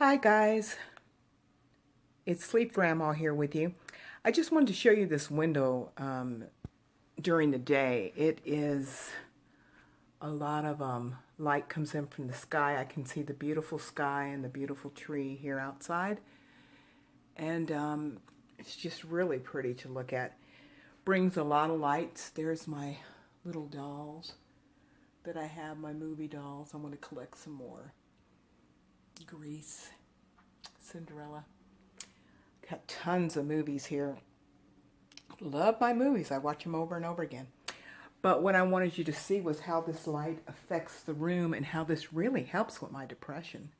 Hi guys, it's Sleep Grandma here with you. I just wanted to show you this window during the day. It is a lot of light comes in from the sky. I can see the beautiful sky and the beautiful tree here outside. And it's just really pretty to look at. Brings a lot of lights. There's my little dolls that I have, my movie dolls. I'm going to collect some more. Grease, Cinderella. Got tons of movies here. Love my movies. I watch them over and over again. But what I wanted you to see was how this light affects the room and how this really helps with my depression.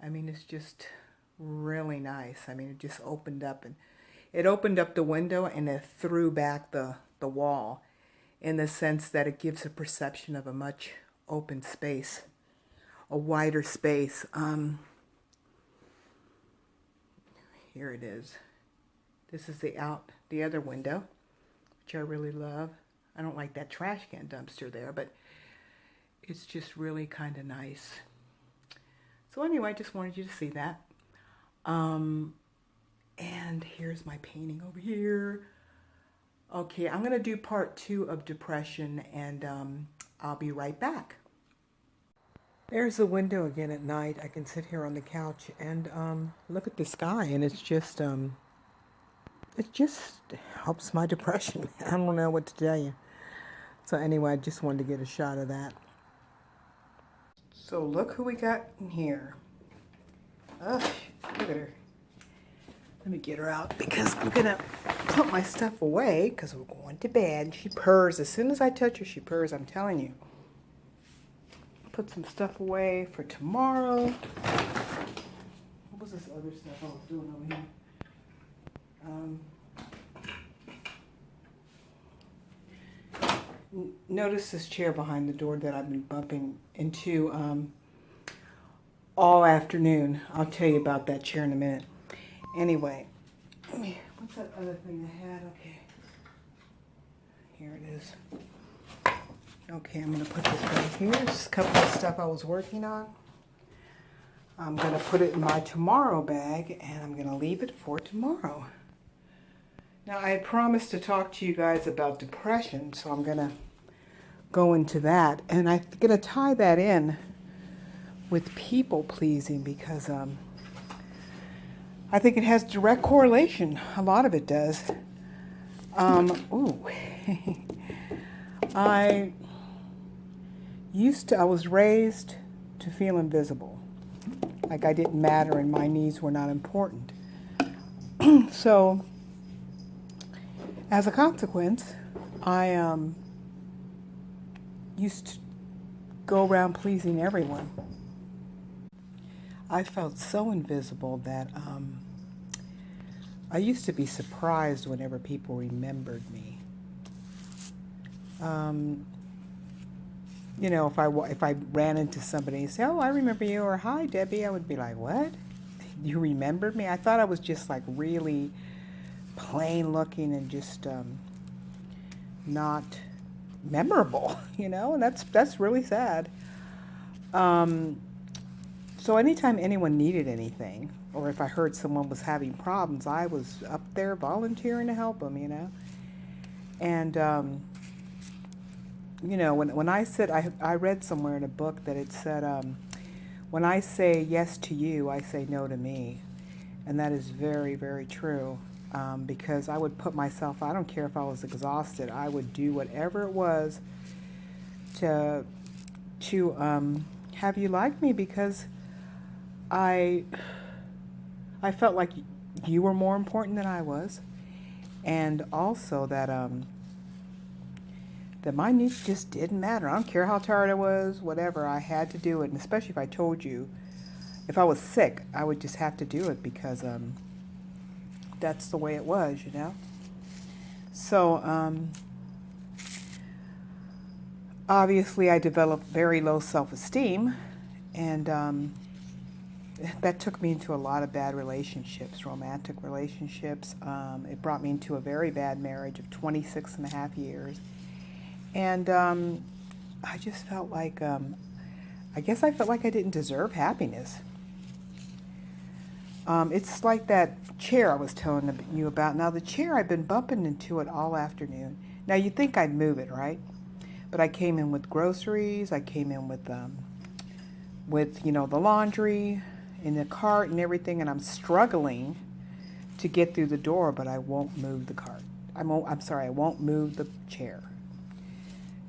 I mean, it's just really nice. I mean, it just opened up and it opened up the window and it threw back the wall in the sense that it gives a perception of a much open space, a wider space. Here it is. This is the other window, which I really love. I don't like that trash can dumpster there, but it's just really kind of nice. So anyway, I just wanted you to see that. And here's my painting over here. Okay, I'm going to do part 2 of depression, and I'll be right back. There's the window again at night. I can sit here on the couch and look at the sky, and it just helps my depression. I don't know what to tell you. So anyway, I just wanted to get a shot of that. So look who we got in here. Oh, look at her. Let me get her out because I'm going to put my stuff away because we're going to bed. She purrs. As soon as I touch her, she purrs. I'm telling you. Put some stuff away for tomorrow. What was this other stuff I was doing over here? Notice this chair behind the door that I've been bumping into all afternoon. I'll tell you about that chair in a minute. Anyway, what's that other thing I had? Okay. Here it is. Okay, I'm going to put this right here. Just a couple of stuff I was working on. I'm going to put it in my tomorrow bag, and I'm going to leave it for tomorrow. Now, I had promised to talk to you guys about depression, so I'm going to go into that. And I'm going to tie that in with people pleasing because I think it has direct correlation. A lot of it does. I was raised to feel invisible, like I didn't matter and my needs were not important. So, as a consequence, I used to go around pleasing everyone. I felt so invisible that I used to be surprised whenever people remembered me. You know, if I ran into somebody and say, "Oh, I remember you," or "Hi, Debbie," I would be like, "What? You remembered me?" I thought I was just like really plain looking and just not memorable, you know, and that's really sad. So anytime anyone needed anything, or if I heard someone was having problems, I was up there volunteering to help them, you know, and. You know, when I said, I read somewhere in a book that it said, when I say yes to you, I say no to me. And that is very, very true. Because I would put myself, I don't care if I was exhausted, I would do whatever it was to have you like me because I felt like you were more important than I was. And also that my needs just didn't matter. I don't care how tired I was, whatever, I had to do it. And especially if I told you, if I was sick, I would just have to do it because that's the way it was, you know. So obviously I developed very low self-esteem, and that took me into a lot of bad relationships, romantic relationships. It brought me into a very bad marriage of 26 and a half years. And I just felt like, I guess I felt like I didn't deserve happiness. It's like that chair I was telling you about. Now, the chair, I've been bumping into it all afternoon. Now, you'd think I'd move it, right? But I came in with groceries. I came in with the laundry in the cart and everything, and I'm struggling to get through the door, but I won't move the cart. I won't move the chair.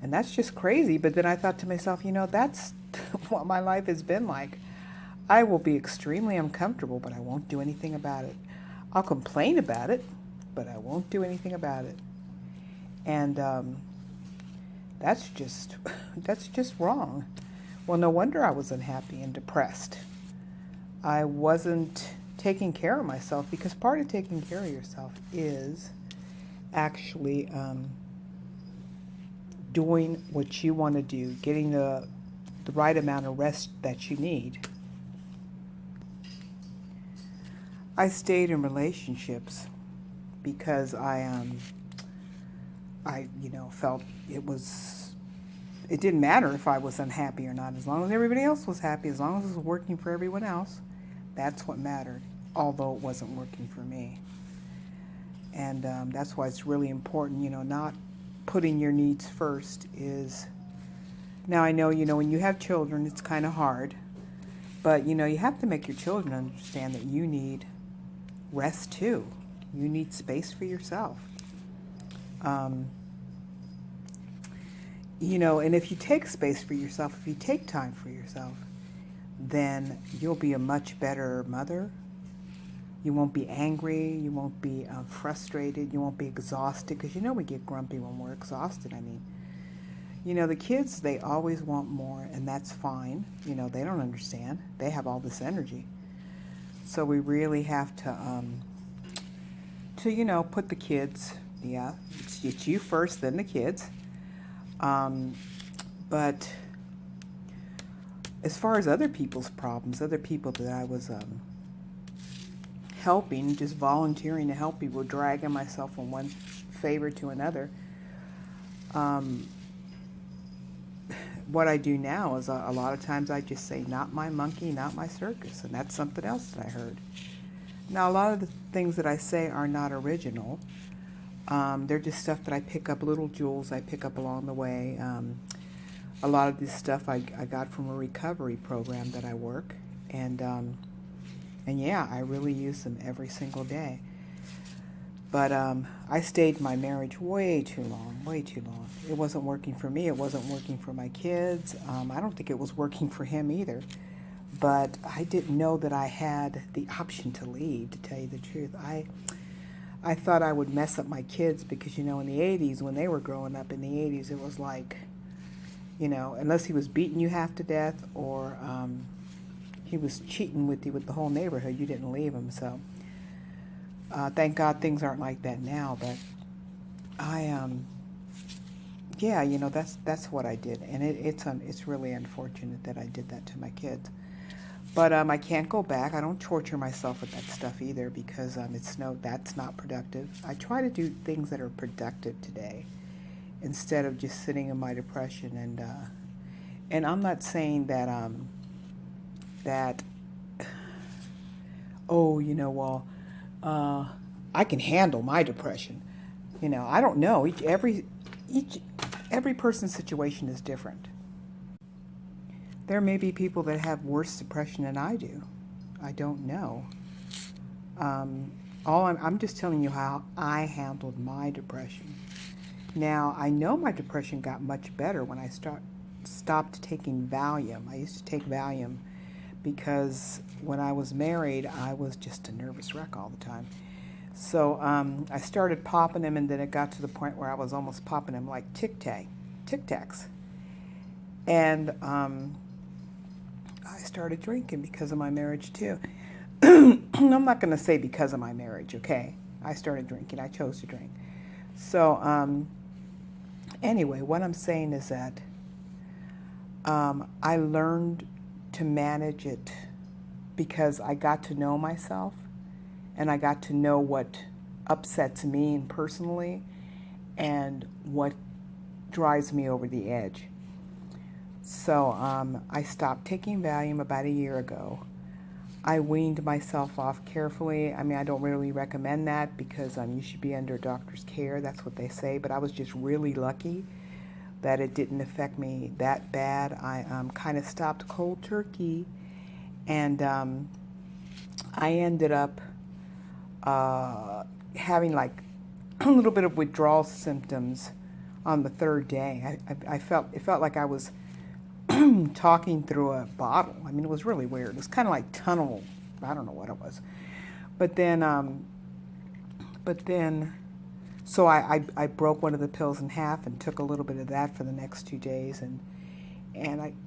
And that's just crazy. But then I thought to myself, that's what my life has been like. I will be extremely uncomfortable, but I won't do anything about it. I'll complain about it, but I won't do anything about it. And that's just that's just wrong. Well, no wonder I was unhappy and depressed. I wasn't taking care of myself, because part of taking care of yourself is actually doing what you want to do, getting the right amount of rest that you need. I stayed in relationships because I felt it didn't matter if I was unhappy or not. As long as everybody else was happy, as long as it was working for everyone else, that's what mattered, although it wasn't working for me. And that's why it's really important, not putting your needs first is... Now, I know, when you have children, it's kind of hard, but, you have to make your children understand that you need rest too. You need space for yourself. And if you take space for yourself, if you take time for yourself, then you'll be a much better mother. You won't be angry. You won't be frustrated. You won't be exhausted, because we get grumpy when we're exhausted. I mean, the kids, they always want more, and that's fine. They don't understand. They have all this energy. So we really have to put the kids, it's you first, then the kids. But as far as other people's problems, other people that I was helping, just volunteering to help people, dragging myself from one favor to another, what I do now is a lot of times I just say, not my monkey, not my circus. And that's something else that I heard. Now, a lot of the things that I say are not original. They're just stuff that I pick up, little jewels I pick up along the way. A lot of this stuff I got from a recovery program that I work. And yeah, I really use them every single day. But I stayed in my marriage way too long, way too long. It wasn't working for me. It wasn't working for my kids. I don't think it was working for him either. But I didn't know that I had the option to leave, to tell you the truth. I thought I would mess up my kids because, in the 80s, when they were growing up in the 80s, it was like, unless he was beating you half to death or he was cheating with you with the whole neighborhood, you didn't leave him. So thank God things aren't like that now. But that's what I did. And it's really unfortunate that I did that to my kids. But I can't go back. I don't torture myself with that stuff either, because that's not productive. I try to do things that are productive today instead of just sitting in my depression. And I'm not saying that I can handle my depression. I don't know. Every person's situation is different. There may be people that have worse depression than I do. I don't know. I'm just telling you how I handled my depression. Now, I know my depression got much better when I stopped taking Valium. I used to take Valium because when I was married, I was just a nervous wreck all the time. So I started popping them, and then it got to the point where I was almost popping them like Tic Tacs. And I started drinking because of my marriage too. I'm not going to say because of my marriage, okay? I started drinking. I chose to drink. So anyway, what I'm saying is that I learned to manage it because I got to know myself, and I got to know what upsets me personally and what drives me over the edge. So I stopped taking Valium about a year ago. I weaned myself off carefully. I mean, I don't really recommend that because you should be under a doctor's care. That's what they say. But I was just really lucky that it didn't affect me that bad. I kind of stopped cold turkey, and I ended up having like a little bit of withdrawal symptoms on the third day. I felt it felt like I was talking through a bottle. I mean, it was really weird. It was kind of like tunnel. I don't know what it was. But then, but then, so I broke one of the pills in half and took a little bit of that for the next 2 days, and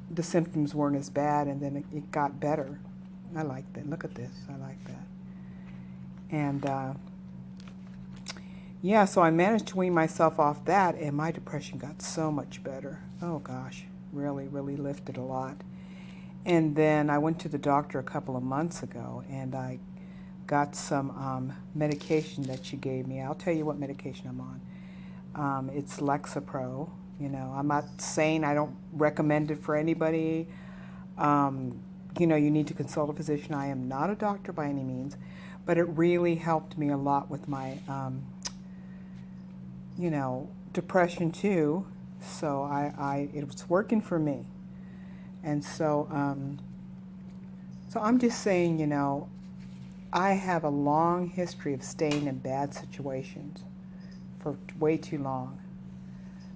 the symptoms weren't as bad, and then it got better. I like that. Look at this. I like that. And yeah, so I managed to wean myself off that, and my depression got so much better. Oh gosh, really, really lifted a lot. And then I went to the doctor a couple of months ago, and I got some medication that she gave me. I'll tell you what medication I'm on. It's Lexapro. You know, I'm not saying I don't recommend it for anybody. You know, you need to consult a physician. I am not a doctor by any means, but it really helped me a lot with my, you know, depression too. So it was working for me. And so, so I'm just saying, you know, I have a long history of staying in bad situations for way too long.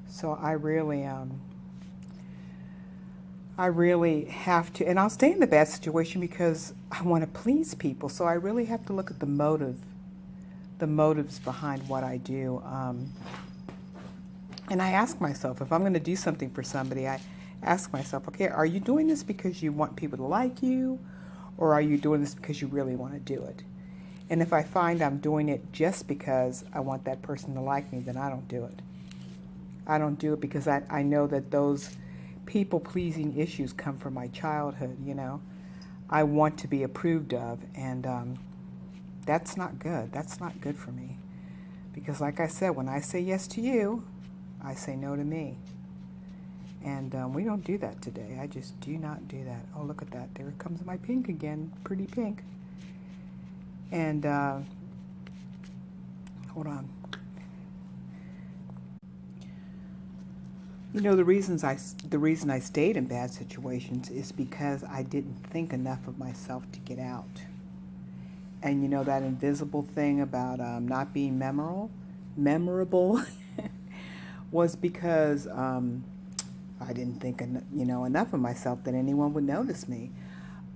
So I really have to, and I'll stay in the bad situation because I want to please people. So I really have to look at the motives behind what I do. And I ask myself, if I'm going to do something for somebody, I ask myself, okay, are you doing this because you want people to like you, or are you doing this because you really want to do it? And if I find I'm doing it just because I want that person to like me, then I don't do it. I don't do it because I know that those people-pleasing issues come from my childhood, you know. I want to be approved of, and that's not good. That's not good for me. Because like I said, when I say yes to you, I say no to me. And we don't do that today. I just do not do that. Oh, look at that. There comes my pink again. Pretty pink. And hold on. You know, the reason I stayed in bad situations is because I didn't think enough of myself to get out. And you know that invisible thing about not being memorable was because I didn't think enough of myself that anyone would notice me.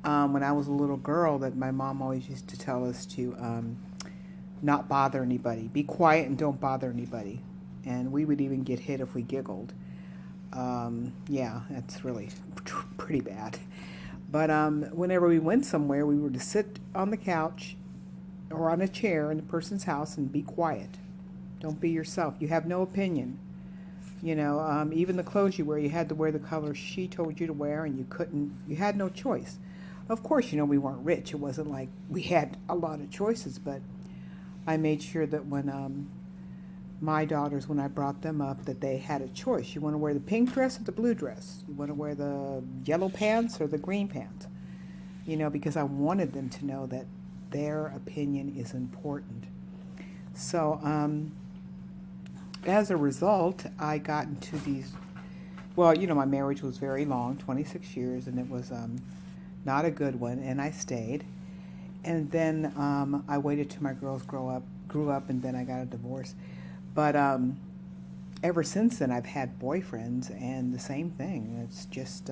When I was a little girl, that my mom always used to tell us to not bother anybody, be quiet and don't bother anybody, and we would even get hit if we giggled. Yeah, that's really pretty bad. But whenever we went somewhere, we were to sit on the couch or on a chair in the person's house and be quiet. Don't be yourself. You have no opinion. You know, even the clothes you wear, you had to wear the color she told you to wear, and you had no choice. Of course, you know, we weren't rich. It wasn't like we had a lot of choices, but I made sure that when my daughters, when I brought them up, that they had a choice. You want to wear the pink dress or the blue dress? You want to wear the yellow pants or the green pants? You know, because I wanted them to know that their opinion is important. So, as a result, I got into these, well, you know, my marriage was very long, 26 years, and it was not a good one, and I stayed. And then I waited till my girls grew up, and then I got a divorce. But ever since then, I've had boyfriends, and the same thing. It's just,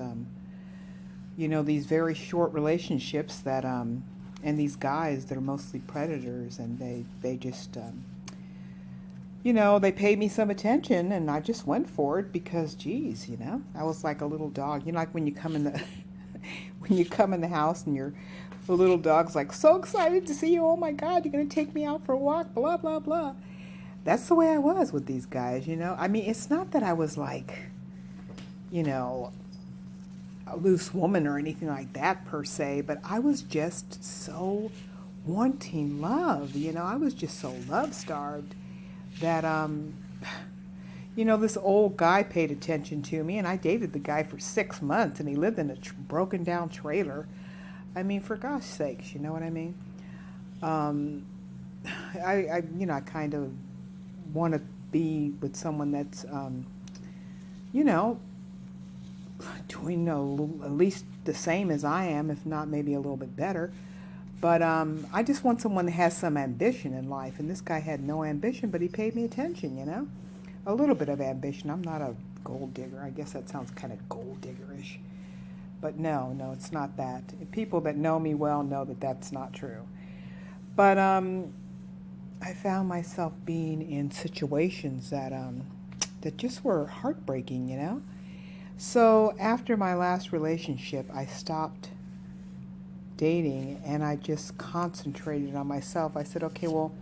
you know, these very short relationships that, and these guys that are mostly predators, and they just, you know, they paid me some attention, and I just went for it because, geez, you know, I was like a little dog. You know, like when you come in the when you come in the house and the little dog's like so excited to see you. Oh my God, you're gonna take me out for a walk, blah blah blah. That's the way I was with these guys, you know. I mean, it's not that I was like, you know, a loose woman or anything like that per se, but I was just so wanting love, you know. I was just so love starved that you know, this old guy paid attention to me, and I dated the guy for 6 months, and he lived in a broken down trailer. I mean, for gosh sakes, you know what I mean? Um, I kind of want to be with someone that's, you know, doing at least the same as I am, if not maybe a little bit better. But I just want someone that has some ambition in life. And this guy had no ambition, but he paid me attention, you know? A little bit of ambition. I'm not a gold digger. I guess that sounds kind of gold diggerish. But no, it's not that. People that know me well know that that's not true. But I found myself being in situations that just were heartbreaking, you know? So after my last relationship, I stopped dating and I just concentrated on myself. I said, okay, well,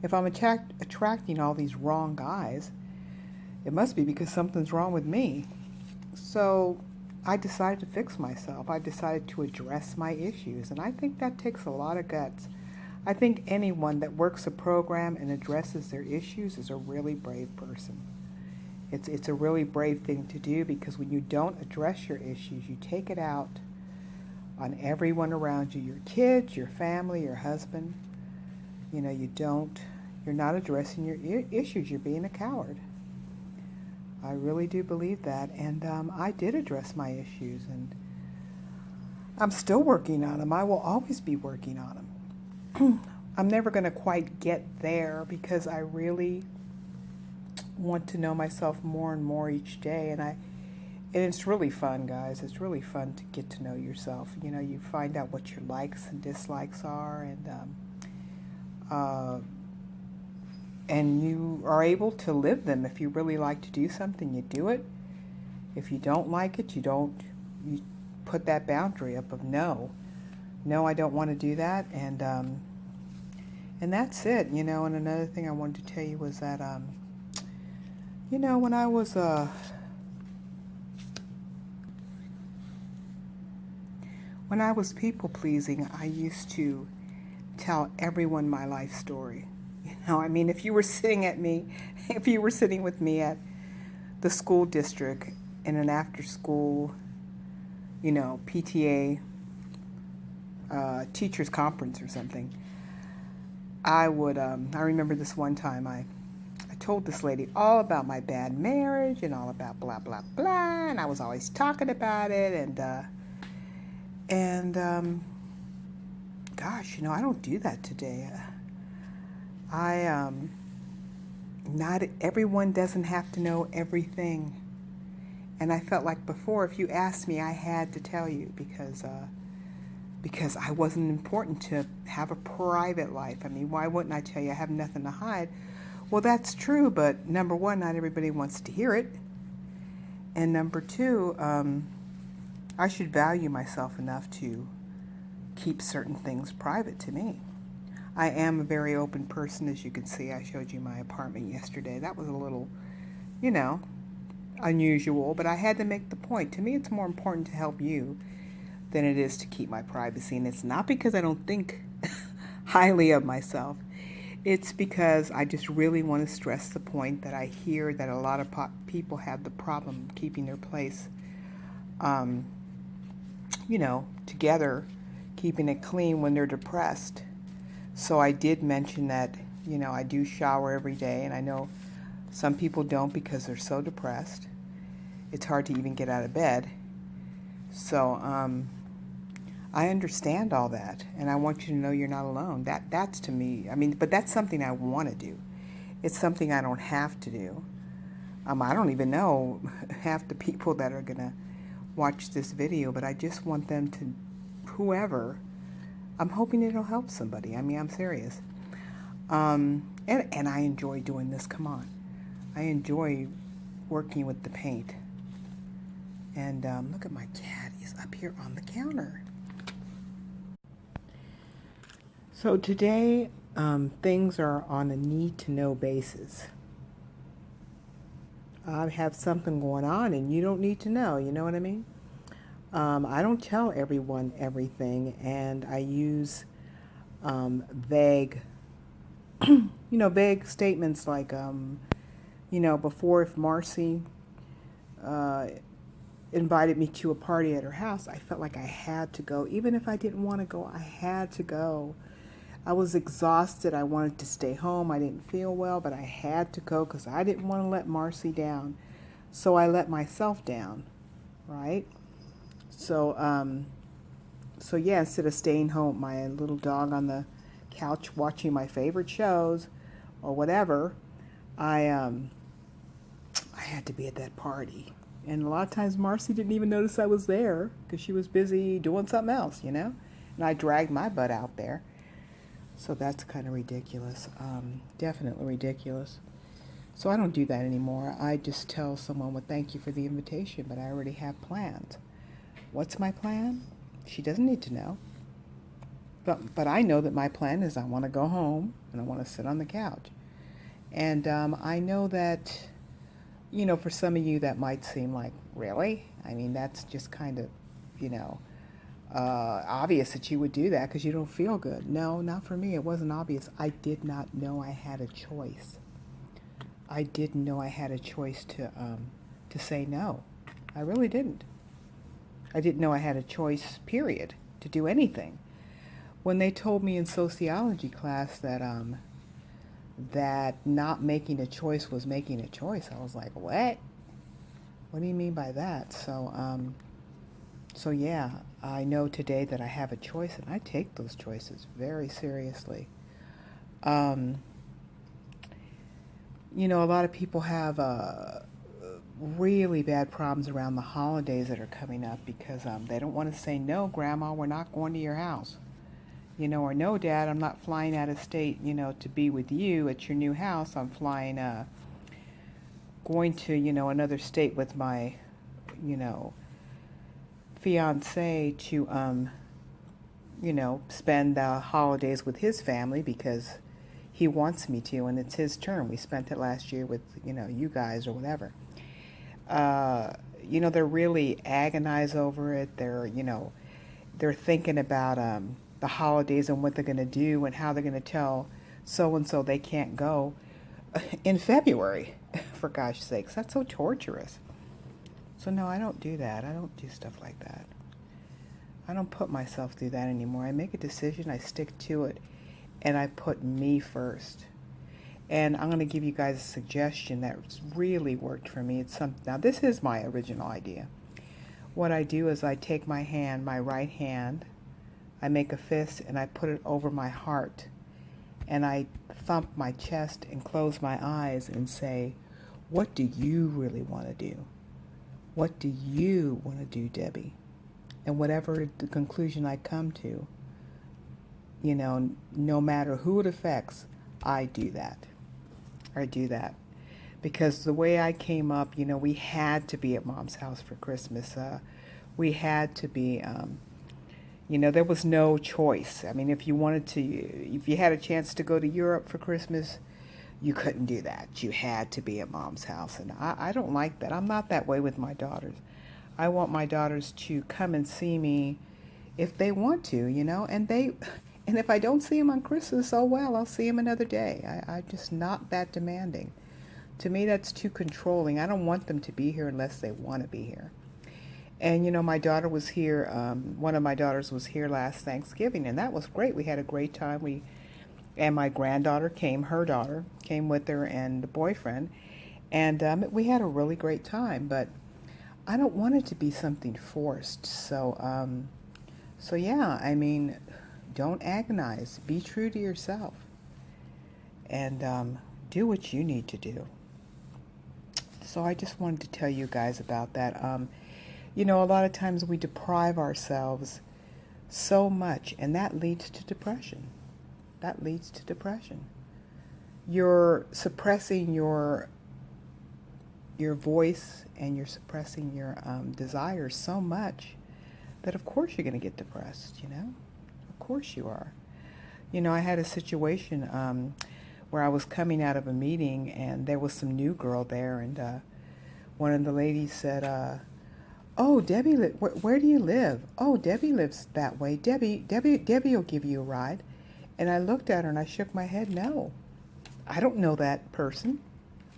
if I'm attracting all these wrong guys, it must be because something's wrong with me. So I decided to fix myself. I decided to address my issues. And I think that takes a lot of guts. I think anyone that works a program and addresses their issues is a really brave person. It's a really brave thing to do, because when you don't address your issues, you take it out on everyone around you, your kids, your family, your husband. You know, you're not addressing your issues. You're being a coward. I really do believe that. And I did address my issues, and I'm still working on them. I will always be working on them. I'm never going to quite get there, because I really want to know myself more and more each day. And it's really fun, guys. It's really fun to get to know yourself. You know, you find out what your likes and dislikes are, and you are able to live them. If you really like to do something, you do it. If you don't like it, you put that boundary up of no, I don't want to do that, and that's it. You know. And another thing I wanted to tell you was that you know, when I was people pleasing, I used to tell everyone my life story. You know, I mean, if you were sitting with me at the school district in an after school, you know, PTA teachers conference or something, I remember this one time I told this lady all about my bad marriage and all about blah, blah, blah, and I was always talking about it, and gosh, you know, I don't do that today. Not everyone doesn't have to know everything. And I felt like before, if you asked me, I had to tell you, because I wasn't important to have a private life. I mean, why wouldn't I tell you? I have nothing to hide. Well, that's true, but number one, not everybody wants to hear it. And number two, I should value myself enough to keep certain things private to me. I am a very open person, as you can see. I showed you my apartment yesterday. That was a little, you know, unusual, but I had to make the point. To me, it's more important to help you than it is to keep my privacy. And it's not because I don't think highly of myself. It's because I just really want to stress the point that I hear that a lot of people have the problem keeping their place, you know, together, keeping it clean when they're depressed. So I did mention that, you know, I do shower every day, and I know some people don't because they're so depressed. It's hard to even get out of bed. So I understand all that, and I want you to know you're not alone. That's to me, I mean, but that's something I want to do. It's something I don't have to do. I don't even know half the people that are going to watch this video, but I just want them to, whoever, I'm hoping it'll help somebody. I mean, I'm serious. And I enjoy doing this. Come on. I enjoy working with the paint. And look at my cat. He's up here on the counter. So today, things are on a need-to-know basis. I have something going on and you don't need to know. You know what I mean? I don't tell everyone everything, and I use vague, vague statements like, before, if Marcy invited me to a party at her house, I felt like I had to go. Even if I didn't want to go, I had to go. I was exhausted. I wanted to stay home. I didn't feel well, but I had to go because I didn't want to let Marcy down. So I let myself down, right? So, yeah, instead of staying home with my little dog on the couch watching my favorite shows or whatever, I had to be at that party. And a lot of times Marcy didn't even notice I was there because she was busy doing something else, you know? And I dragged my butt out there. So that's kind of ridiculous. Definitely ridiculous. So I don't do that anymore. I just tell someone, well, thank you for the invitation, but I already have plans. What's my plan? She doesn't need to know. But I know that my plan is I want to go home and I want to sit on the couch. And I know that, you know, for some of you that might seem like, really? I mean, that's just kind of, you know, obvious that you would do that because you don't feel good. No, not for me. It wasn't obvious. I did not know I had a choice. I didn't know I had a choice to say no. I really didn't. I didn't know I had a choice, period, to do anything. When they told me in sociology class that not making a choice was making a choice, I was like, what? What do you mean by that? So yeah, I know today that I have a choice, and I take those choices very seriously. You know, a lot of people have really bad problems around the holidays that are coming up because they don't want to say, no, Grandma, we're not going to your house. You know, or no, Dad, I'm not flying out of state, you know, to be with you at your new house. I'm flying, going to, you know, another state with my, you know, fiance to, you know, spend the holidays with his family because he wants me to, and it's his turn. We spent it last year with, you know, you guys or whatever. You know, they're really agonize over it. They're, you know, they're thinking about the holidays and what they're going to do and how they're going to tell so-and-so they can't go in February, for gosh sakes. That's so torturous. So no, I don't do that. I don't do stuff like that. I don't put myself through that anymore. I make a decision, I stick to it, and I put me first. And I'm going to give you guys a suggestion that really worked for me. Now this is my original idea. What I do is I take my hand, my right hand, I make a fist and I put it over my heart and I thump my chest and close my eyes and say, what do you really want to do? What do you want to do, Debbie? And whatever the conclusion I come to, you know, no matter who it affects, I do that. I do that. Because the way I came up, you know, we had to be at Mom's house for Christmas. We had to be, you know, there was no choice. I mean, if you had a chance to go to Europe for Christmas, you couldn't do that. You had to be at Mom's house. And I don't like that. I'm not that way with my daughters. I want my daughters to come and see me if they want to, you know, and if I don't see them on Christmas, oh well, I'll see them another day. I'm just not that demanding. To me, that's too controlling. I don't want them to be here unless they want to be here. And, you know, my daughter was here, one of my daughters was here last Thanksgiving, and that was great. We had a great time. And my granddaughter came, her daughter came with her and the boyfriend, and we had a really great time, but I don't want it to be something forced. So yeah, I mean, don't agonize. Be true to yourself, and do what you need to do. So I just wanted to tell you guys about that. You know, a lot of times we deprive ourselves so much, and that leads to depression. That leads to depression. You're suppressing your voice and you're suppressing your desires so much that of course you're going to get depressed, you know? Of course you are. You know, I had a situation where I was coming out of a meeting and there was some new girl there, and one of the ladies said, oh, Debbie, where do you live? Oh, Debbie lives that way. Debbie will give you a ride. And I looked at her and I shook my head. No, I don't know that person.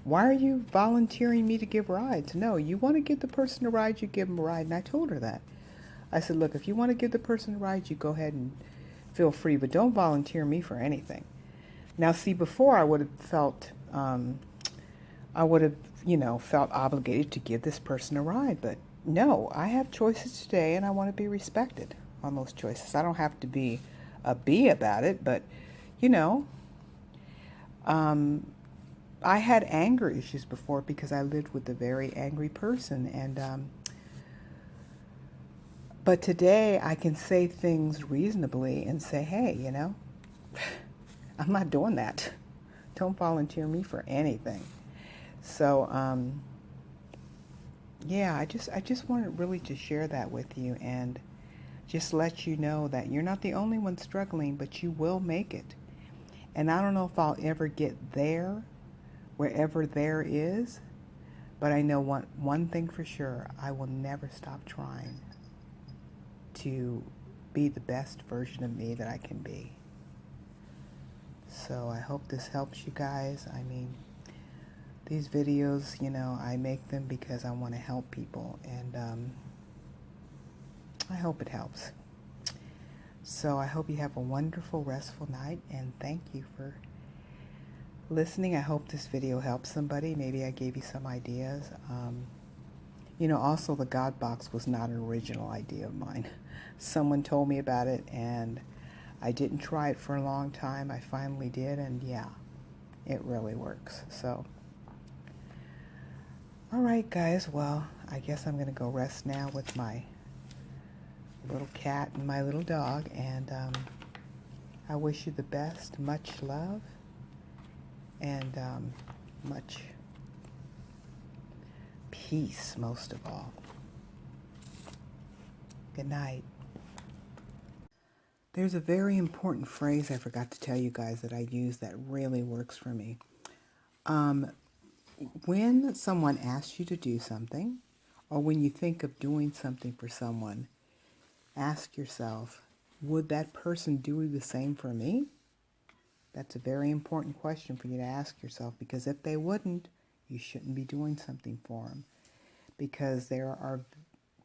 why are you volunteering me to give rides? No, you want to give the person a ride, you give them a ride. And I told her that. I said, look, if you want to give the person a ride, you go ahead and feel free, but don't volunteer me for anything. Now, see, before I would have felt, felt obligated to give this person a ride, but no, I have choices today, and I want to be respected on those choices. I don't have to be a bee about it, but, you know, um, I had anger issues before because I lived with a very angry person, and but today I can say things reasonably and say, hey, I'm not doing that. Don't volunteer me for anything. So, yeah, I just wanted really to share that with you and just let you know that you're not the only one struggling, but you will make it. And I don't know if I'll ever get there, wherever there is, but I know one thing for sure: I will never stop trying to be the best version of me that I can be. So I hope this helps you guys. I mean, these videos, I make them because I want to help people, and I hope it helps. So I hope you have a wonderful, restful night, and thank you for listening. I hope this video helps somebody. Maybe I gave you some ideas. Also the God box was not an original idea of mine. Someone told me about it, and I didn't try it for a long time. I finally did, and yeah, it really works. So, all right, guys. Well, I guess I'm going to go rest now with my little cat and my little dog, and I wish you the best. Much love, and much peace, most of all. Good night. There's a very important phrase I forgot to tell you guys that I use that really works for me. When someone asks you to do something, or when you think of doing something for someone, ask yourself, would that person do the same for me? That's a very important question for you to ask yourself, because if they wouldn't, you shouldn't be doing something for them, because there are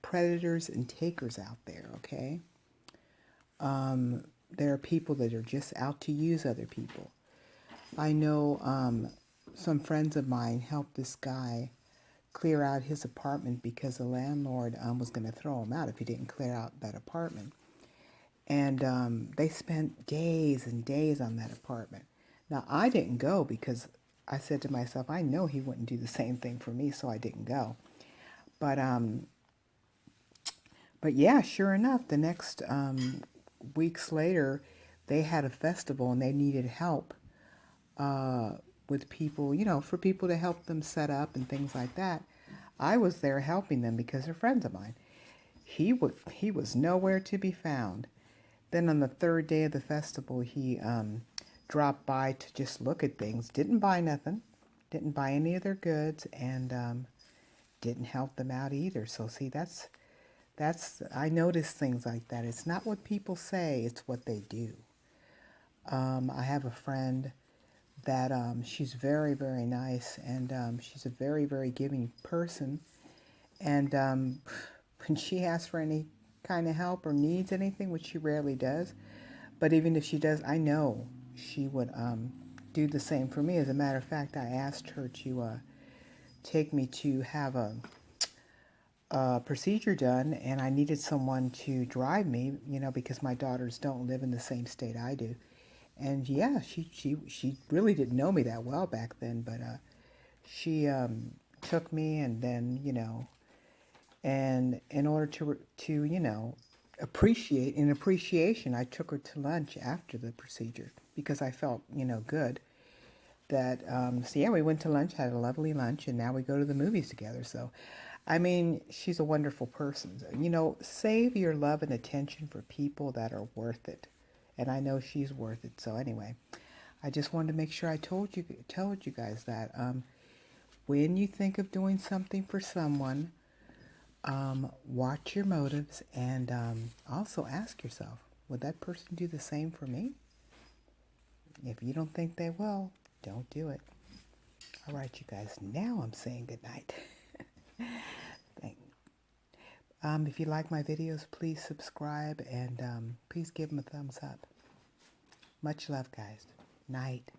predators and takers out there, okay? There are people that are just out to use other people. I know some friends of mine helped this guy clear out his apartment because the landlord was going to throw him out if he didn't clear out that apartment. And they spent days and days on that apartment. Now, I didn't go because I said to myself, I know he wouldn't do the same thing for me, so I didn't go. But yeah, sure enough, the next weeks later, they had a festival and they needed help with people, for people to help them set up and things like that. I was there helping them because they're friends of mine. He was nowhere to be found. Then on the third day of the festival, he dropped by to just look at things. Didn't buy nothing, didn't buy any of their goods, and didn't help them out either. So see, that's I notice things like that. It's not what people say, it's what they do. I have a friend that she's very, very nice, and she's a very, very giving person. And when she asks for any kind of help or needs anything, which she rarely does, but even if she does, I know she would do the same for me. As a matter of fact, I asked her to take me to have a procedure done, and I needed someone to drive me, because my daughters don't live in the same state I do. And yeah, she really didn't know me that well back then, but she took me, and then and in order to appreciate in appreciation, I took her to lunch after the procedure because I felt good. That so yeah, we went to lunch, had a lovely lunch, and now we go to the movies together. So I mean, she's a wonderful person. Save your love and attention for people that are worth it. And I know she's worth it. So anyway, I just wanted to make sure I told you guys that when you think of doing something for someone, watch your motives, and also ask yourself, would that person do the same for me? If you don't think they will, don't do it. All right, you guys, now I'm saying good night. Thank If you like my videos, please subscribe and please give them a thumbs up. Much love, guys. Night.